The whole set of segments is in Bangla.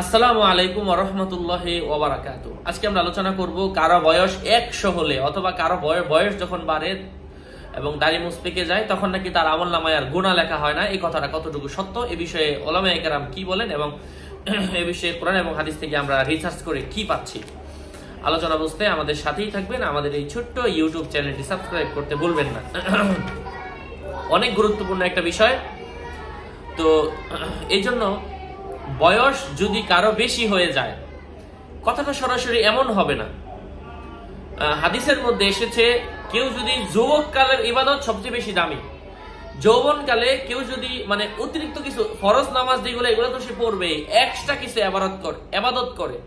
আসসালামু আলাইকুম ওয়া রাহমাতুল্লাহি ওয়া বারাকাতুহু। আজকে আমরা আলোচনা করব কারো বয়স 100 হলে অথবা কারো বয়স যখন বাড়ে এবং দাড়ি মুছ পেকে যায় তখন নাকি তার আমলনামায় আর গুনাহ লেখা হয় না। এই কথাটা কতটুকু সত্য, এই বিষয়ে উলামায়ে কেরাম কি বলেন এবং এই বিষয়ে কোরআন এবং হাদিস থেকে আমরা রিসার্চ করে কি পাচ্ছি, আলোচনা বুঝতে আমাদের সাথেই থাকবেন। আমাদের এই ছোট্ট ইউটিউব চ্যানেলটি সাবস্ক্রাইব করতে ভুলবেন না। অনেক গুরুত্বপূর্ণ একটা বিষয়। তো এই জন্য বয়স যদি কারো বেশি হয়ে যায়, কথাটা সরাসরি এমন হবে না। হাদিসের মধ্যে এসেছে কেউ যদি যুবককালের ইবাদত সবচেয়ে বেশি দামি, যৌবনকালে কেউ যদি অতিরিক্ত কিছু ফরজ নামাজ যেগুলো এগুলো তো সে পড়বে, এক্সট্রা কিছু ইবাদত করে,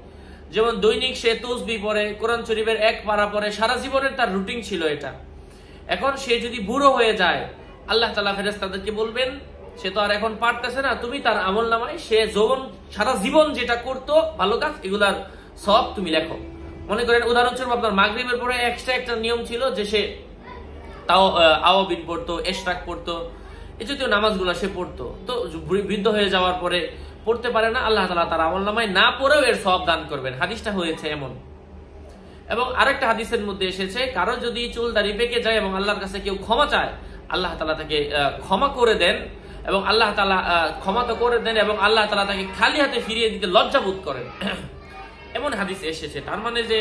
যেমন দৈনিক সে তাসবিহ পড়ে, কোরআন শরীফের এক পারা পড়ে, সারা জীবনের তার রুটিন ছিল এটা। এখন সে যদি বুড়ো হয়ে যায়, আল্লাহ তাআলা ফেরেশতাদেরকে বলবেন সে তো আর এখন পারতেছে না, তুমি তার আমলনামায় সে যৌবন সারা জীবন যেটা করতো ভালো কাজ এগুলার সব তুমি লেখো। মনে করেন উদাহরণস্বরূপ আপনার মাগরিবের পরে এক্সট্রা একটা নিয়ম ছিল যে সে তাও আওয়াবিন পড়তো, এশরাক পড়তো, এই জাতীয় নামাজগুলো সে পড়তো। তো বৃদ্ধ হয়ে যাওয়ার পরে পড়তে পারে না, আল্লাহ তাআলা তার আমলনামায় না পড়েও এর সওয়াব দান করবেন। হাদিসটা হয়েছে এমন। এবং আরেকটা হাদিসের মধ্যে এসেছে কারো যদি চুল দাড়ি পেকে যায় এবং আল্লাহর কাছে কেউ ক্ষমা চায়, আল্লাহ তাআলা তাকে ক্ষমা করে দেন এবং আল্লাহ তাআলা ক্ষমা তো করে দেন এবং আল্লাহ তাআলা তাকে খালি হাতে ফিরিয়ে দিতে লজ্জা বোধ করেন, এমন হাদিস এসেছে। তার মানে যে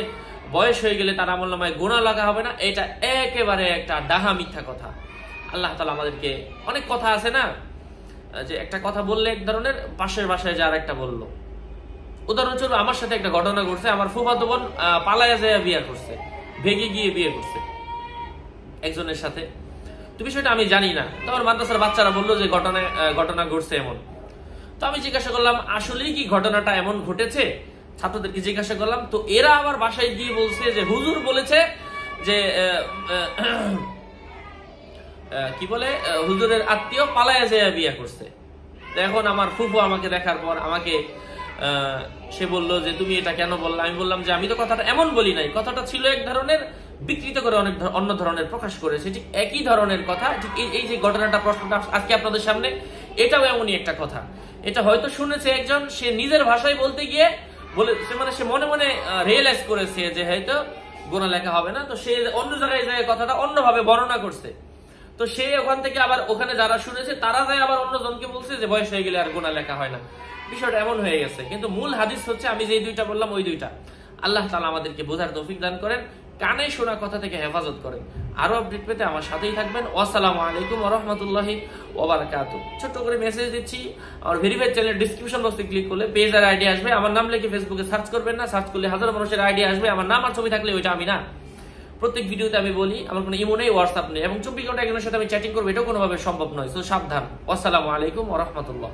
বয়স হয়ে গেলে তার আমলনামায় গুনাহ লাগা হবে না, এটা একেবারে একটা ডাহা মিথ্যা কথা। আল্লাহ তাআলা আমাদেরকে অনেক কথা আছে না, যে একটা কথা বললে এক ধরনের, পাশের বাসায় যার একটা বললো। উদাহরণস্বরূপ আমার সাথে একটা ঘটনা ঘটছে। আমার ফুফাতো বোন পালায়া যায় বিয়ে করছে, ভেগে গিয়ে বিয়ে করছে একজনের সাথে। তো বিষয়টা আমি জানি না। তো আমার মাদ্রাসার বাচ্চারা বললো যে ঘটনা ঘটছে এমন। তো আমি জিজ্ঞাসা করলাম আসলেই কি ঘটনাটা এমন ঘটেছে, ছাত্রদেরকে জিজ্ঞাসা করলাম। তো এরা আবার বাসায় গিয়ে বলছে যে হুজুর বলেছে যে কি বলে হুজুরের আত্মীয় পালায়া যায় বিয়ে করছে। তো এখন আমার ফুফু আমাকে দেখার পর আমাকে সে বললো যে তুমি এটা কেন বললা। আমি বললাম যে আমি তো কথাটা এমন বলি নাই, কথাটা ছিল এক ধরনের বিকৃত করে অনেক অন্য ধরনের প্রকাশ করেছে, ঠিক একই ধরনের কথা। ঠিক এই যে ঘটনাটা প্রশ্নটা আজকে আপনাদের সামনে, এটাও এমনই একটা কথা। এটা হয়তো শুনেছে একজন, সে নিজের ভাষায় বলতে গিয়ে সে মনে মনে রিয়েলাইজ করেছে যে হয়তো গুনাহ লেখা হবে না, তো সে অন্য জায়গায় যায় কথাটা অন্যভাবে বর্ণনা করছে। তো সে ওখান থেকে আবার ওখানে যারা শুনেছে তারা যায় আবার অন্যজনকে বলছে যে বয়স হয়ে গেলে আর গুনাহ লেখা হয় না। বিষয়টা এমন হয়ে গেছে। কিন্তু মূল হাদিস হচ্ছে আমি যে দুইটা বললাম ওই দুইটা। আল্লাহ তাআলা আমাদেরকে বোঝার তৌফিক দান করেন, কানে শোনা কথা থেকে হেফাজত করেন। আরো আপডেট পেতে আমার সাথেই থাকবেন। আসসালামু আলাইকুম ওয়া রাহমাতুল্লাহি ওয়া বারাকাতুহু। ছোট করে মেসেজ দিচ্ছি, আমার ভেরিফাইড চ্যানেল ডেসক্রিপশন বক্সে ক্লিক করলে পেজ আর আইডি আসবে। আমার নাম লিখে ফেসবুকে সার্চ করবেন না, সার্চ করলে হাজার মানুষের আইডি আসবে। আমার নাম আর ছবি থাকলে ওইটা আমি না। প্রত্যেক ভিডিওতে আমি বলি আমার কোনো ইমো নেই, হোয়াটসঅ্যাপ নেই এবং 24 ঘন্টা একজনের সাথে আমি চ্যাটিং করবো, এটাও কোনোভাবে সম্ভব নয়। সো সাবধান। আসসালামু আলাইকুম ওয়া রাহমাতুল্লাহ।